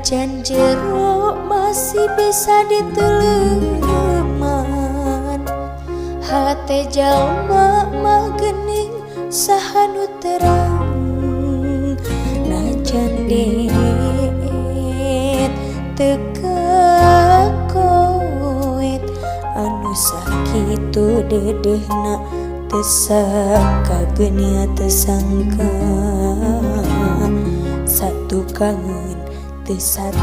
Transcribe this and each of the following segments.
Najan jeruk masih bisa diteleman, hate jalma mah gening sahanu terang. Najan deet teka koet anu sakitu dedehna tesangka geunia tesangka satu kangen tesatia.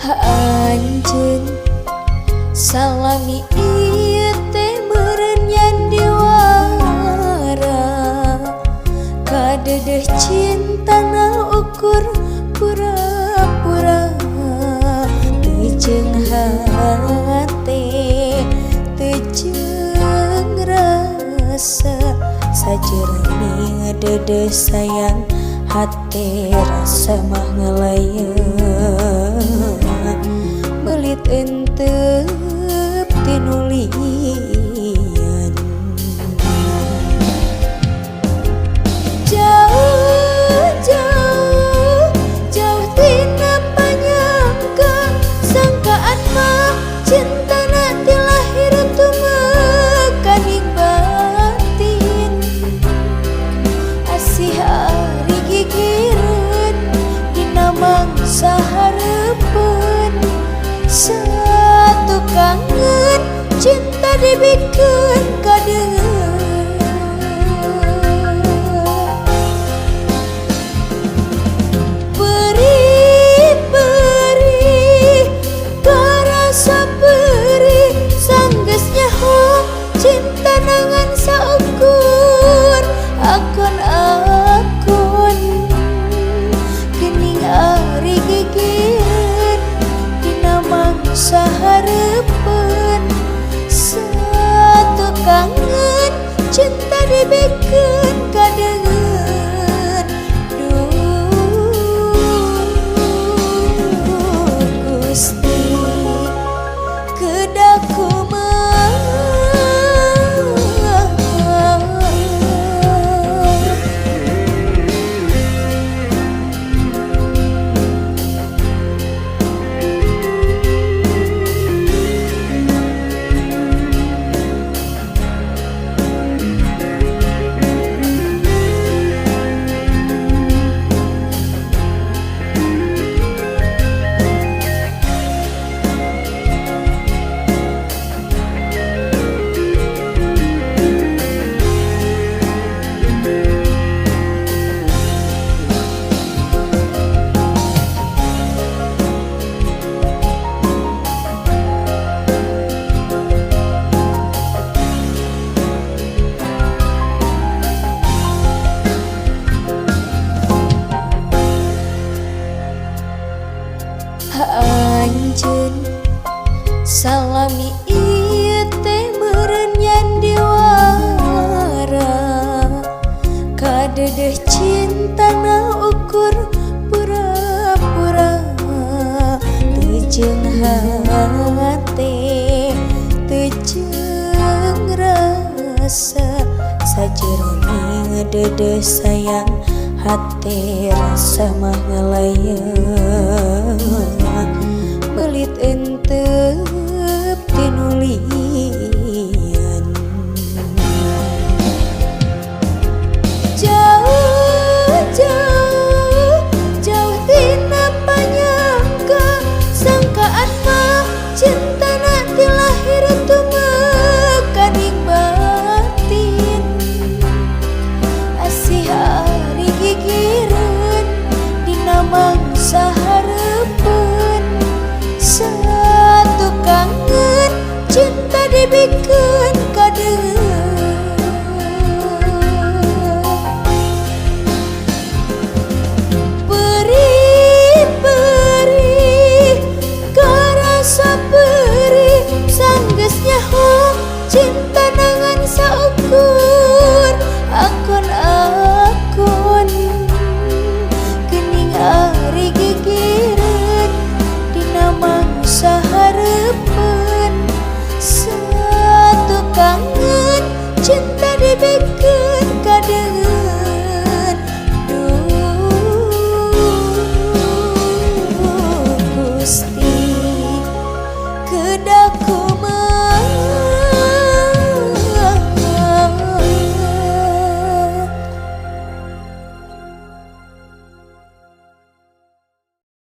Anjeun salami ieu teh meureun nyan diwara, kadedeh cintana ukur pura-pura, teu jeung hate teu jeung rasa, sajernih dedeh sayang hate rasa mah ngelayan, belit entep tinulian. Jauh tina panyangka, sangkaan mah cintana ti lahir tumekaning batin, asih ari gigireun dina mangsa hareupeun, satu kangen cinta dibikeun kadeung. Perih karasa perih sanggeus nyaho cinta nangan saukur akun-akun, geuning ari gigireun dina mangsa hareupeun, satu kangen cinta dibikeun kadeung. Gusti kedah kumaha anjeun salami ieu teh meureun nyan diwara, kadedeh cintana ukur pura-pura, teu jeung hate teu jeung rasa, sajernih dedeh sayang hate rasa mah ngelayan, belit enteu